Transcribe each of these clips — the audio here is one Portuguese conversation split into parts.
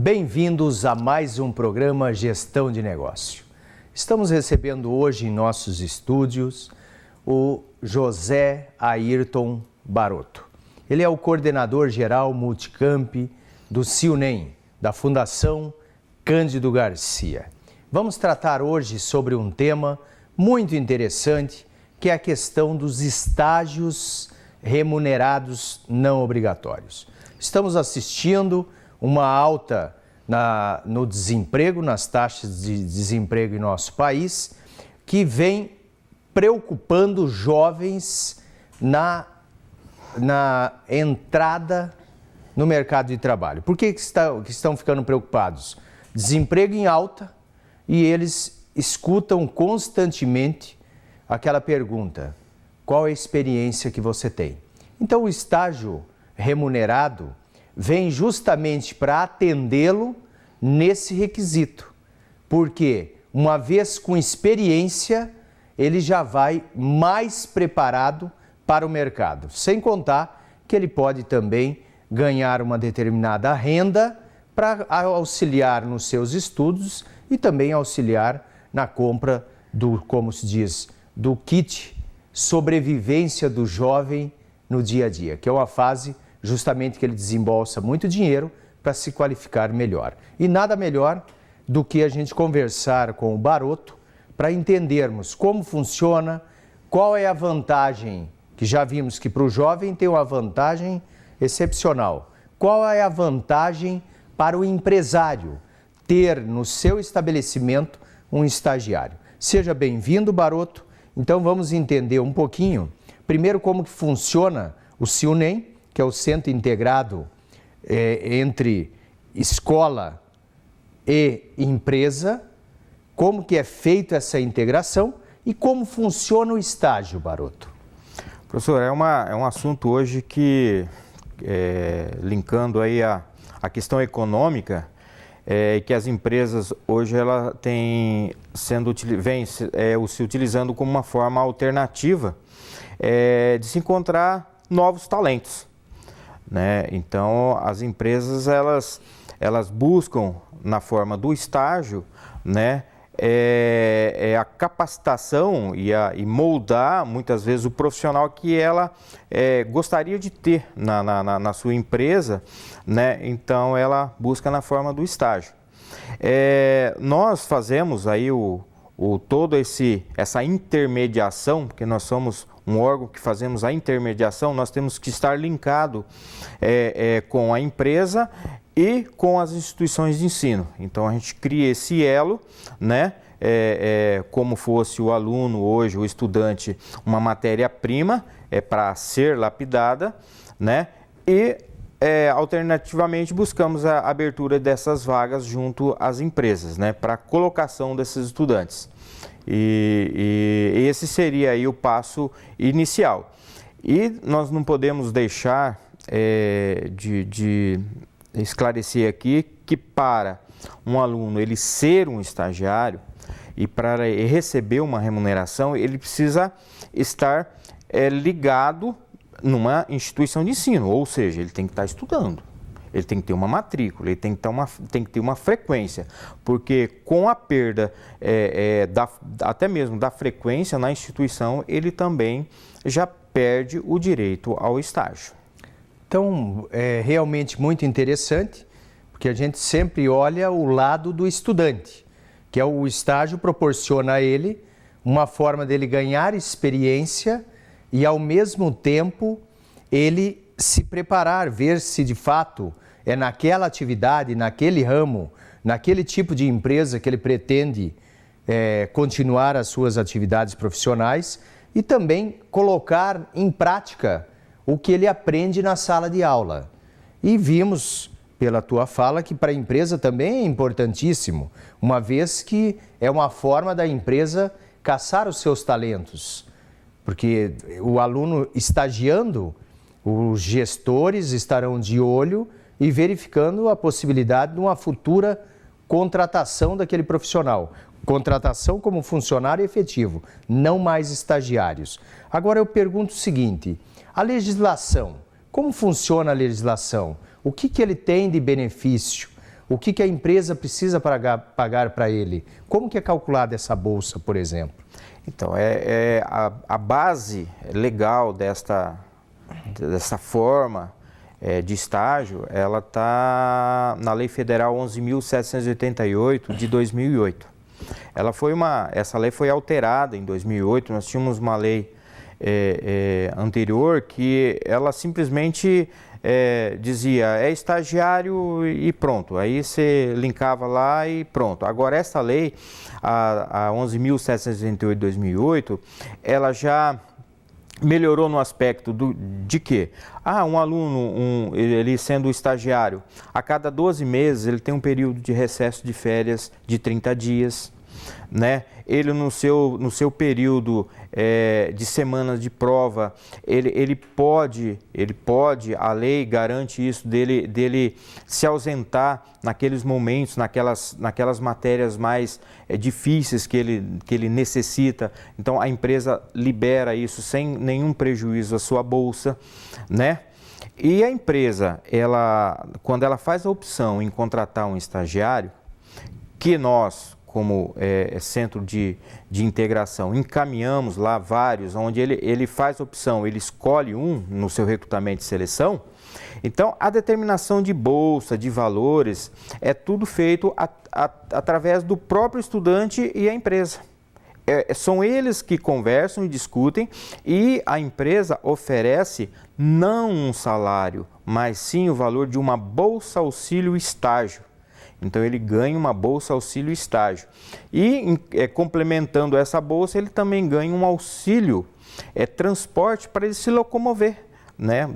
Bem-vindos a mais um programa Gestão de Negócio. Estamos recebendo hoje em nossos estúdios o José Ayrton Baroto. Ele é o coordenador geral Multicamp do CIUNEM, da Fundação Cândido Garcia. Vamos tratar hoje sobre um tema muito interessante, que é a questão dos estágios remunerados não obrigatórios. Estamos assistindo uma alta no desemprego, nas taxas de desemprego em nosso país, que vem preocupando jovens na entrada no mercado de trabalho. Por que estão ficando preocupados? Desemprego em alta e eles escutam constantemente aquela pergunta: qual é a experiência que você tem? Então o estágio remunerado vem justamente para atendê-lo nesse requisito, porque uma vez com experiência, ele já vai mais preparado para o mercado, sem contar que ele pode também ganhar uma determinada renda para auxiliar nos seus estudos e também auxiliar na compra como se diz, do kit sobrevivência do jovem no dia a dia, que é uma fase justamente que ele desembolsa muito dinheiro para se qualificar melhor. E nada melhor do que a gente conversar com o Baroto para entendermos como funciona, qual é a vantagem, que já vimos que para o jovem tem uma vantagem excepcional. Qual é a vantagem para o empresário ter no seu estabelecimento um estagiário? Seja bem-vindo, Baroto. Então vamos entender um pouquinho, primeiro como que funciona o CIUNEM, que é o Centro Integrado entre escola e empresa, como que é feita essa integração e como funciona o estágio, Baroto. Professor, é um assunto hoje que, linkando aí a questão econômica, que as empresas hoje ela vem se utilizando como uma forma alternativa de se encontrar novos talentos, né? Então as empresas elas buscam na forma do estágio, né, a capacitação e moldar muitas vezes o profissional que ela gostaria de ter na sua empresa, né? Então ela busca na forma do estágio. Nós fazemos aí toda essa intermediação, porque nós somos um órgão que fazemos a intermediação, nós temos que estar linkado com a empresa e com as instituições de ensino. Então a gente cria esse elo, né? Como fosse o aluno hoje, o estudante, uma matéria-prima para ser lapidada, né? E alternativamente buscamos a abertura dessas vagas junto às empresas, né? Para a colocação desses estudantes. E esse seria aí o passo inicial. E nós não podemos deixar de esclarecer aqui que para um aluno ele ser um estagiário e para receber uma remuneração, ele precisa estar ligado numa instituição de ensino, ou seja, ele tem que estar estudando, ele tem que ter uma matrícula, ele tem que ter uma frequência, porque com a perda até mesmo da frequência na instituição, ele também já perde o direito ao estágio. Então, é realmente muito interessante, porque a gente sempre olha o lado do estudante, que é o estágio proporciona a ele uma forma dele ganhar experiência e, ao mesmo tempo, ele se preparar, ver se de fato é naquela atividade, naquele ramo, naquele tipo de empresa que ele pretende continuar as suas atividades profissionais e também colocar em prática o que ele aprende na sala de aula. E vimos pela tua fala que para a empresa também é importantíssimo, uma vez que é uma forma da empresa caçar os seus talentos, porque o aluno estagiando, os gestores estarão de olho e verificando a possibilidade de uma futura contratação daquele profissional. Contratação como funcionário efetivo, não mais estagiários. Agora eu pergunto o seguinte: a legislação, como funciona a legislação? O que ele tem de benefício? O que a empresa precisa pagar para ele? Como que é calculada essa bolsa, por exemplo? Então, a base legal dessa forma de estágio, ela está na Lei Federal 11.788 de 2008. Essa lei foi alterada em 2008, nós tínhamos uma lei anterior que ela simplesmente dizia é estagiário e pronto, aí você linkava lá e pronto. Agora essa lei, a 11.788 de 2008, ela já melhorou no aspecto de que um aluno, ele sendo estagiário, a cada 12 meses ele tem um período de recesso de férias de 30 dias, né? Ele no seu período de semanas de prova, ele pode, a lei garante isso, dele se ausentar naqueles momentos, naquelas matérias mais difíceis que ele necessita. Então a empresa libera isso sem nenhum prejuízo à sua bolsa, né? E a empresa, quando ela faz a opção em contratar um estagiário, que nós, como centro de integração, encaminhamos lá vários, onde ele faz a opção, ele escolhe um no seu recrutamento e seleção. Então, a determinação de bolsa, de valores, é tudo feito através do próprio estudante e a empresa. São eles que conversam e discutem, e a empresa oferece não um salário, mas sim o valor de uma bolsa auxílio estágio. Então ele ganha uma bolsa auxílio estágio. E complementando essa bolsa, ele também ganha um auxílio transporte para ele se locomover, né,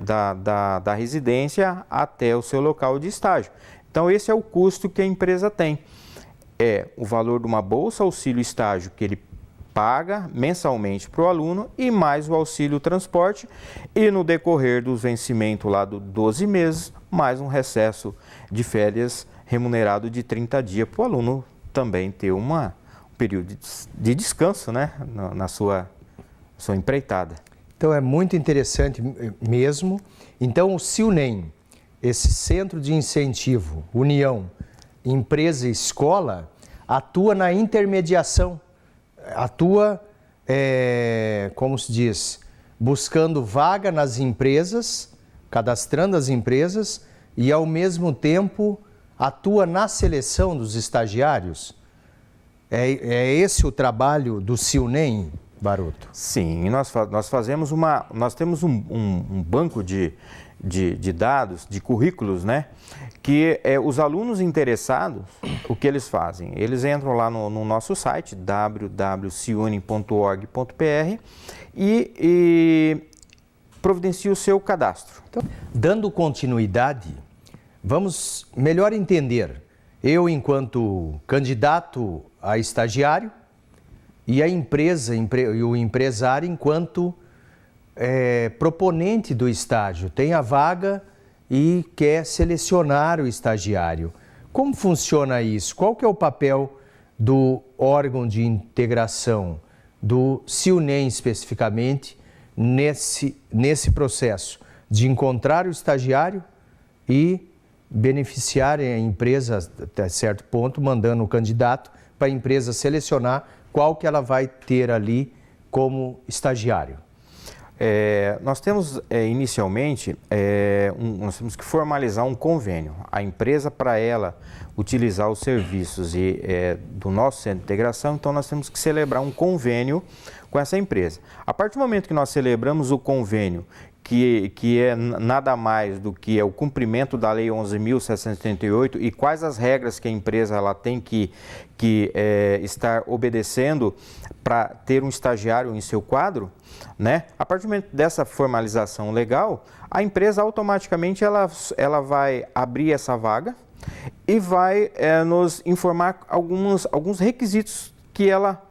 da residência até o seu local de estágio. Então esse é o custo que a empresa tem. É o valor de uma bolsa auxílio estágio que ele paga mensalmente para o aluno e mais o auxílio transporte, e no decorrer dos vencimentos lá dos 12 meses, mais um recesso de férias remunerado de 30 dias para o aluno também ter um período de descanso, né, na sua empreitada. Então é muito interessante mesmo. Então o CIUNEM, esse Centro de Incentivo, União, Empresa e Escola, atua na intermediação, atua, como se diz, buscando vaga nas empresas, cadastrando as empresas e ao mesmo tempo atua na seleção dos estagiários? É esse o trabalho do CIUNEM, Baruto? Sim, nós temos um banco de dados, de currículos, né? Que os alunos interessados, o que eles fazem? Eles entram lá no nosso site, www.ciune.org.br, e providenciam o seu cadastro. Então, dando continuidade, vamos melhor entender, eu enquanto candidato a estagiário e a empresa e o empresário enquanto proponente do estágio, tem a vaga e quer selecionar o estagiário. Como funciona isso? Qual que é o papel do órgão de integração, do CIUNEM especificamente, nesse processo de encontrar o estagiário e beneficiar a empresa até certo ponto, mandando o candidato para a empresa selecionar qual que ela vai ter ali como estagiário? Nós temos, inicialmente, nós temos que formalizar um convênio. A empresa, para ela utilizar os serviços do nosso centro de integração, então nós temos que celebrar um convênio com essa empresa. A partir do momento que nós celebramos o convênio, que é nada mais do que o cumprimento da Lei 11.788 e quais as regras que a empresa ela tem que estar obedecendo para ter um estagiário em seu quadro, né? A partir do momento dessa formalização legal, a empresa automaticamente ela vai abrir essa vaga e vai nos informar alguns requisitos que ela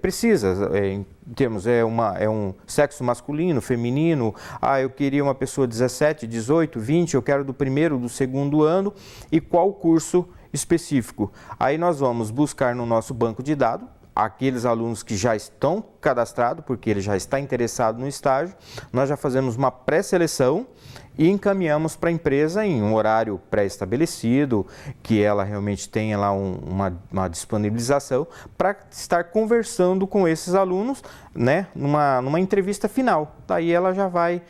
precisa, em termos, um sexo masculino, feminino, eu queria uma pessoa 17, 18, 20, eu quero do primeiro, do segundo ano, e qual curso específico. Aí nós vamos buscar no nosso banco de dados aqueles alunos que já estão cadastrados, porque ele já está interessado no estágio, nós já fazemos uma pré-seleção e encaminhamos para a empresa em um horário pré-estabelecido, que ela realmente tenha lá uma disponibilização para estar conversando com esses alunos, né, numa entrevista final. Daí ela já vai,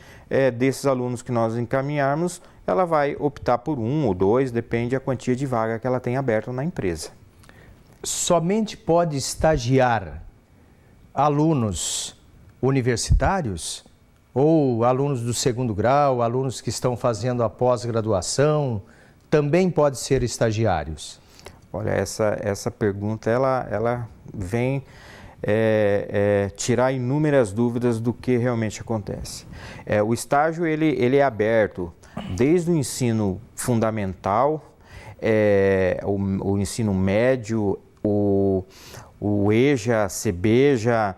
desses alunos que nós encaminharmos, ela vai optar por 1 ou 2, depende da quantia de vaga que ela tem aberta na empresa. Somente pode estagiar alunos universitários ou alunos do segundo grau, alunos que estão fazendo a pós-graduação, também pode ser estagiários? Olha, essa pergunta ela vem tirar inúmeras dúvidas do que realmente acontece. O estágio ele é aberto desde o ensino fundamental, o ensino médio, o EJA, CBJA,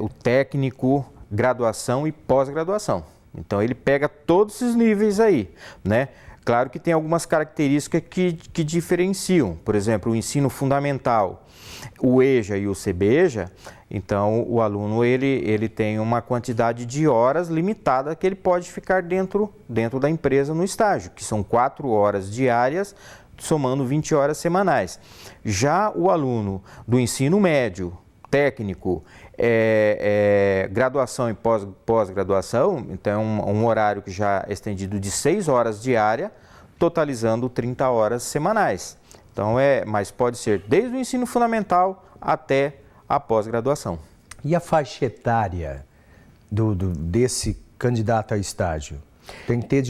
o técnico, graduação e pós-graduação. Então ele pega todos esses níveis aí, né? Claro que tem algumas características que diferenciam. Por exemplo, o ensino fundamental, o EJA e o CBJA, então o aluno ele tem uma quantidade de horas limitada que ele pode ficar dentro da empresa no estágio, que são 4 horas diárias, somando 20 horas semanais. Já o aluno do ensino médio, técnico, graduação e pós-graduação, então é um horário que já é estendido de 6 horas diária, totalizando 30 horas semanais. Então mas pode ser desde o ensino fundamental até a pós-graduação. E a faixa etária desse candidato a estágio? Tem que ter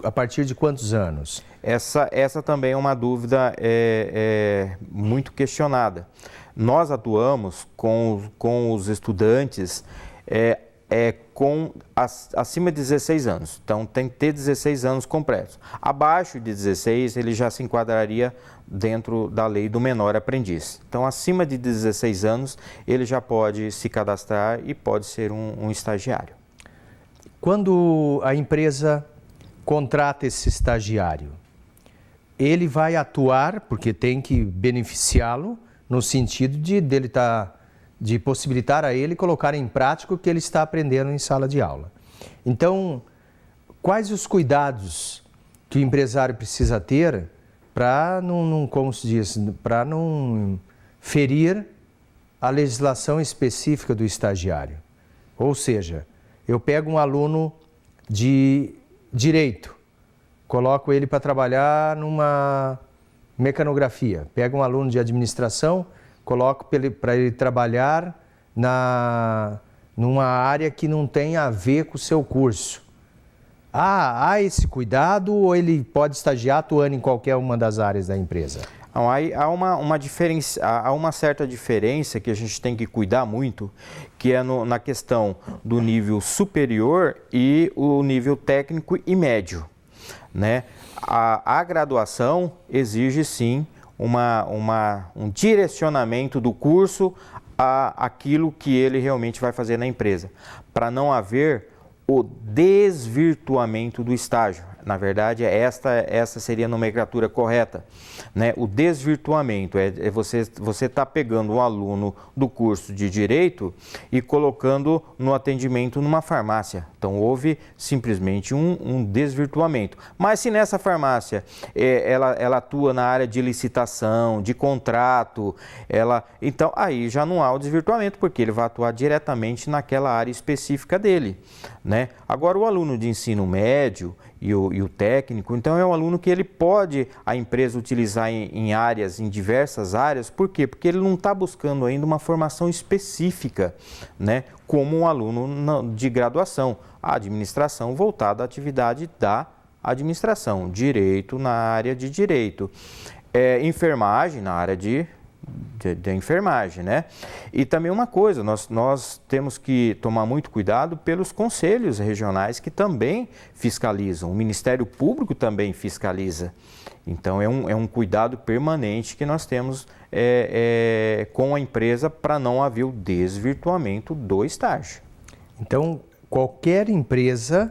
a partir de quantos anos? Essa também é uma dúvida muito questionada. Nós atuamos com os estudantes acima de 16 anos, então tem que ter 16 anos completos. Abaixo de 16 ele já se enquadraria dentro da lei do menor aprendiz. Então acima de 16 anos ele já pode se cadastrar e pode ser um estagiário. Quando a empresa contrata esse estagiário, ele vai atuar, porque tem que beneficiá-lo, no sentido de possibilitar a ele colocar em prática o que ele está aprendendo em sala de aula. Então, quais os cuidados que o empresário precisa ter para para não ferir a legislação específica do estagiário? Ou seja, eu pego um aluno de direito, coloco ele para trabalhar numa mecanografia. Pego um aluno de administração, coloco para ele trabalhar numa área que não tem a ver com o seu curso. Há esse cuidado ou ele pode estagiar atuando em qualquer uma das áreas da empresa? Não, há uma certa diferença que a gente tem que cuidar muito, que é na questão do nível superior e o nível técnico e médio, né? A graduação exige sim um direcionamento do curso àquilo que ele realmente vai fazer na empresa, para não haver o desvirtuamento do estágio. Na verdade, essa seria a nomenclatura correta, né? O desvirtuamento é você tá pegando um aluno do curso de Direito e colocando no atendimento numa farmácia. Então, houve simplesmente um desvirtuamento. Mas se nessa farmácia ela atua na área de licitação, de contrato, então aí já não há o desvirtuamento, porque ele vai atuar diretamente naquela área específica dele, né? Agora, o aluno de ensino médio e o técnico, então é um aluno que ele pode a empresa utilizar em diversas áreas. Por quê? Porque ele não está buscando ainda uma formação específica, né? Como um aluno de graduação, a administração voltada à atividade da administração, direito na área de direito, enfermagem na área de enfermagem, né? E também uma coisa, nós temos que tomar muito cuidado pelos conselhos regionais que também fiscalizam, o Ministério Público também fiscaliza. Então é um cuidado permanente que nós temos com a empresa para não haver o desvirtuamento do estágio. Então qualquer empresa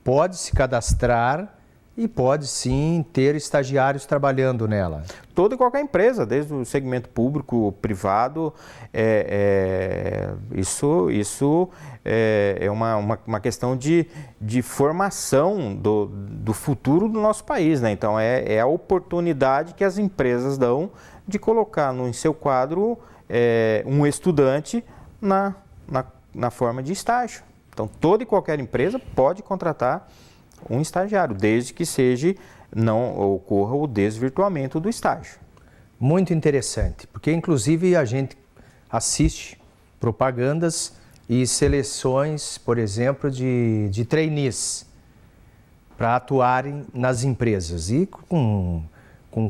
pode se cadastrar e pode sim ter estagiários trabalhando nela. Toda e qualquer empresa, desde o segmento público, privado, isso é uma questão de formação do futuro do nosso país, né? Então é a oportunidade que as empresas dão de colocar em seu quadro um estudante na forma de estágio. Então toda e qualquer empresa pode contratar um estagiário, desde que não ocorra o desvirtuamento do estágio. Muito interessante, porque inclusive a gente assiste propagandas e seleções, por exemplo, de trainees para atuarem nas empresas e com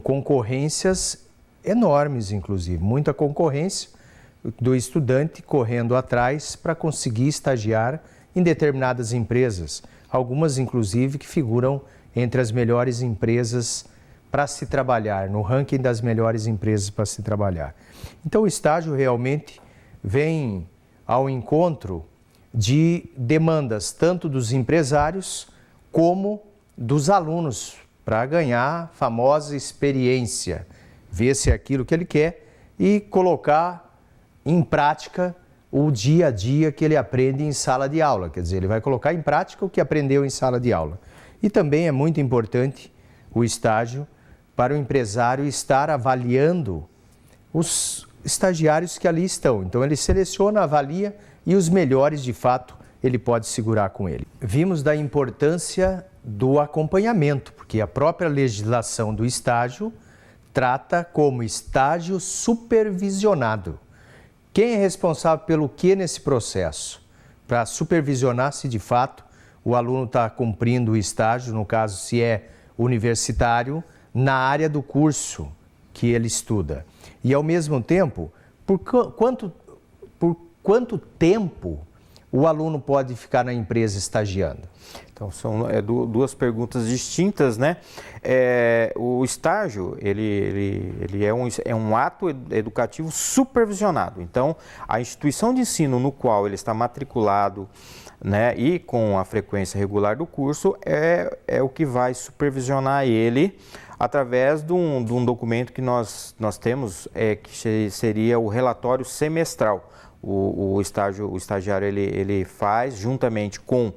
concorrências enormes, inclusive, muita concorrência do estudante correndo atrás para conseguir estagiar em determinadas empresas. Algumas, inclusive, que figuram entre as melhores empresas para se trabalhar, no ranking das melhores empresas para se trabalhar. Então, o estágio realmente vem ao encontro de demandas tanto dos empresários como dos alunos, para ganhar a famosa experiência, ver se é aquilo que ele quer e colocar em prática o dia a dia que ele aprende em sala de aula, quer dizer, ele vai colocar em prática o que aprendeu em sala de aula. E também é muito importante o estágio para o empresário estar avaliando os estagiários que ali estão. Então ele seleciona, avalia e os melhores de fato ele pode segurar com ele. Vimos da importância do acompanhamento, porque a própria legislação do estágio trata como estágio supervisionado. Quem é responsável pelo que nesse processo? Para supervisionar se de fato o aluno está cumprindo o estágio, no caso se é universitário, na área do curso que ele estuda. E ao mesmo tempo, por quanto tempo o aluno pode ficar na empresa estagiando? Então, são duas perguntas distintas, né? O estágio, ele é um ato educativo supervisionado. Então, a instituição de ensino no qual ele está matriculado, né, e com a frequência regular do curso, é o que vai supervisionar ele através de um documento que nós temos, que seria o relatório semestral. O estagiário ele faz juntamente com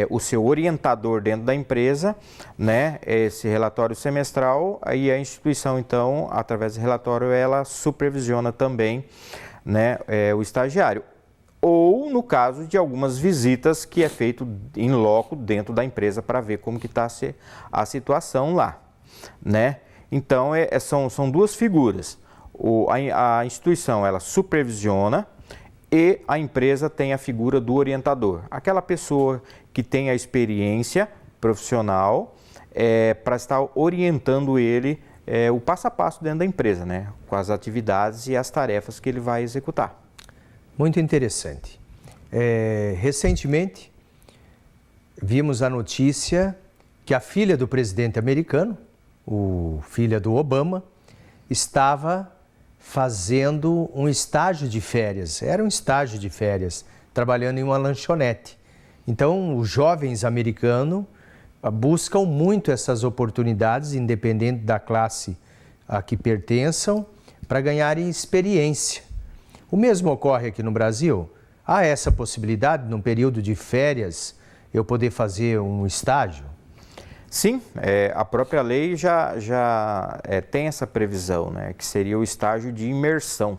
o seu orientador dentro da empresa, né, esse relatório semestral, aí a instituição então, através do relatório, ela supervisiona também, né, o estagiário. Ou no caso de algumas visitas que é feito em loco dentro da empresa para ver como que está a situação lá, né? Então são duas figuras. A instituição ela supervisiona e a empresa tem a figura do orientador, aquela pessoa que tem a experiência profissional para estar orientando ele o passo a passo dentro da empresa, né? Com as atividades e as tarefas que ele vai executar. Muito interessante. Recentemente, vimos a notícia que a filha do presidente americano, filha do Obama, estava fazendo um estágio de férias. Era um estágio de férias, trabalhando em uma lanchonete. Então, os jovens americanos buscam muito essas oportunidades, independente da classe a que pertençam, para ganharem experiência. O mesmo ocorre aqui no Brasil. Há essa possibilidade, num período de férias, eu poder fazer um estágio? Sim, a própria lei já tem essa previsão, né, que seria o estágio de imersão,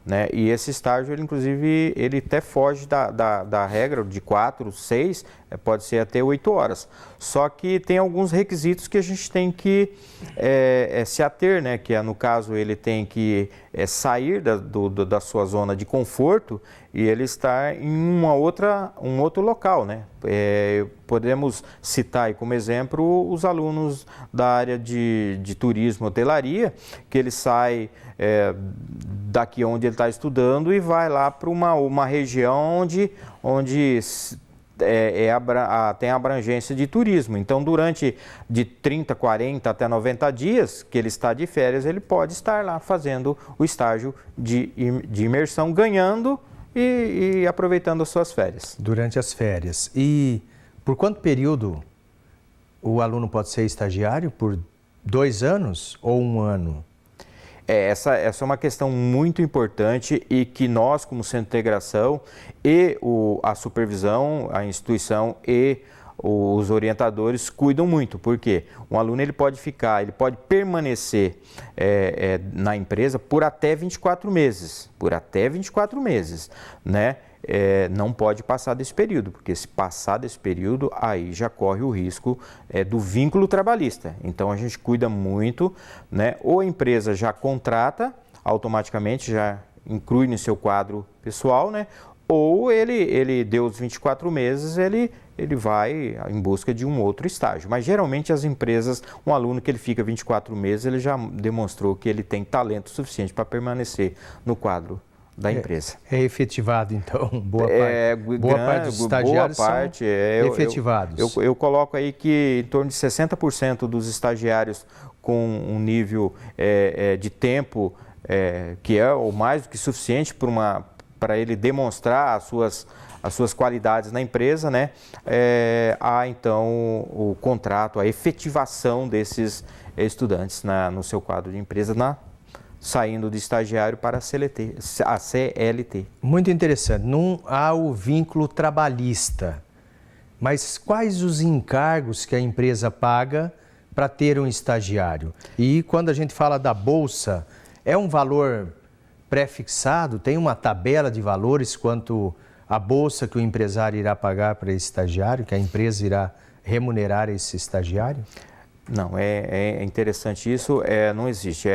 né, e esse estágio, inclusive, ele até foge da regra de 4, 6, pode ser até 8 horas. Só que tem alguns requisitos que a gente tem que se ater, né, que no caso ele tem que sair da sua zona de conforto e ele estar em um outro local, né. Podemos citar aí como exemplo os alunos da área de turismo e hotelaria, que ele sai daqui onde ele está estudando e vai lá para uma região onde tem abrangência de turismo. Então, durante de 30, 40 até 90 dias que ele está de férias, ele pode estar lá fazendo o estágio de imersão, ganhando e aproveitando as suas férias. Durante as férias. E por quanto período o aluno pode ser estagiário por 2 anos ou 1 ano? Essa é uma questão muito importante e que nós, como Centro de Integração e a supervisão, a instituição e os orientadores cuidam muito. Por quê? Um aluno ele pode permanecer na empresa por até 24 meses. Por até 24 meses, né? Não pode passar desse período, porque se passar desse período, aí já corre o risco do vínculo trabalhista. Então a gente cuida muito, né? Ou a empresa já contrata automaticamente, já inclui no seu quadro pessoal, né? Ou ele deu os 24 meses, ele vai em busca de um outro estágio. Mas geralmente as empresas, um aluno que ele fica 24 meses, ele já demonstrou que ele tem talento suficiente para permanecer no quadro da empresa. É efetivado, então, boa parte dos estagiários são efetivados. Eu coloco aí que em torno de 60% dos estagiários com um nível de tempo que é ou mais do que suficiente para ele demonstrar as suas qualidades na empresa, né? Há então o contrato, a efetivação desses estudantes no seu quadro de empresa, saindo de estagiário para a CLT. Muito interessante. Não há o vínculo trabalhista, mas quais os encargos que a empresa paga para ter um estagiário? E quando a gente fala da bolsa, é um valor pré-fixado? Tem uma tabela de valores quanto a bolsa que o empresário irá pagar para esse estagiário, que a empresa irá remunerar esse estagiário? Não, é interessante isso, não existe.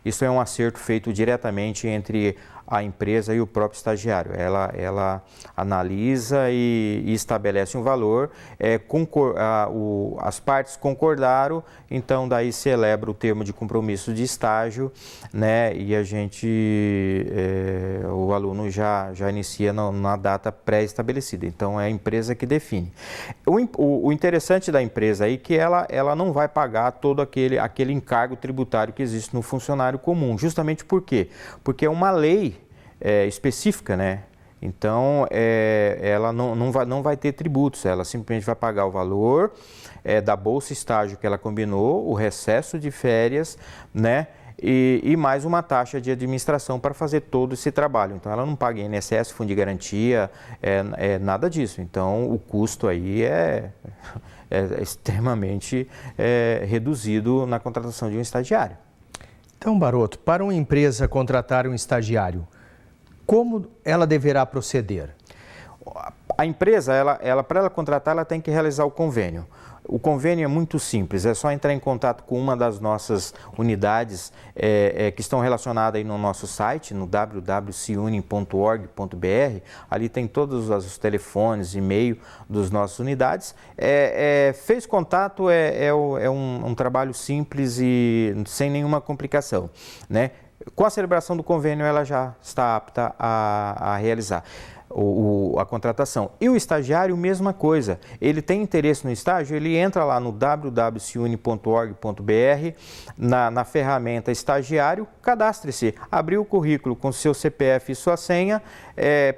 Isso é um acerto feito diretamente entre a empresa e o próprio estagiário. Ela analisa e estabelece um valor, as partes concordaram, então daí celebra o termo de compromisso de estágio, né? E o aluno já inicia na data pré-estabelecida. Então é a empresa que define. O interessante da empresa aí é que ela não vai pagar todo aquele encargo tributário que existe no funcionário comum. Justamente por quê? Porque é uma lei específica, né? Então, ela não vai ter tributos, ela simplesmente vai pagar o valor da bolsa estágio que ela combinou, o recesso de férias, né? E mais uma taxa de administração para fazer todo esse trabalho. Então, ela não paga INSS, fundo de garantia, nada disso. Então, o custo aí é extremamente reduzido na contratação de um estagiário. Então, Baroto, para uma empresa contratar um estagiário, como ela deverá proceder? A empresa, para ela contratar, ela tem que realizar o convênio. O convênio é muito simples, é só entrar em contato com uma das nossas unidades que estão relacionadas aí no nosso site, no www.ciune.org.br. Ali tem todos os telefones, e-mail das nossas unidades. Fez contato, um trabalho simples e sem nenhuma complicação, né? Com a celebração do convênio, ela já está apta a realizar a contratação. E o estagiário, mesma coisa. Ele tem interesse no estágio, ele entra lá no www.ciune.org.br, na ferramenta estagiário, cadastre-se, abriu o currículo com seu CPF e sua senha,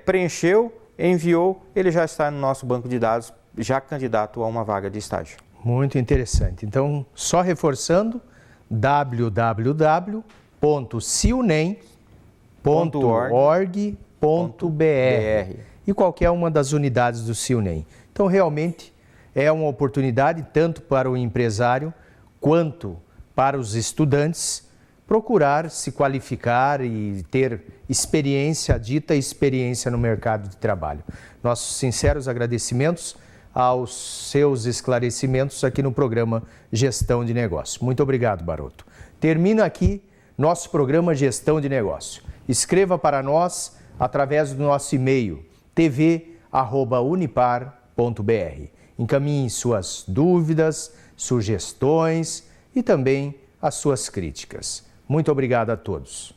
preencheu, enviou, ele já está no nosso banco de dados, já candidato a uma vaga de estágio. Muito interessante. Então, só reforçando, www.ciunem.org.br e qualquer uma das unidades do Ciunem. Então, realmente, é uma oportunidade tanto para o empresário quanto para os estudantes procurar se qualificar e ter experiência, dita experiência no mercado de trabalho. Nossos sinceros agradecimentos aos seus esclarecimentos aqui no programa Gestão de Negócio. Muito obrigado, Baroto. Termina aqui nosso programa Gestão de Negócio. Escreva para nós através do nosso e-mail tv@unipar.br. Encaminhe suas dúvidas, sugestões e também as suas críticas. Muito obrigado a todos.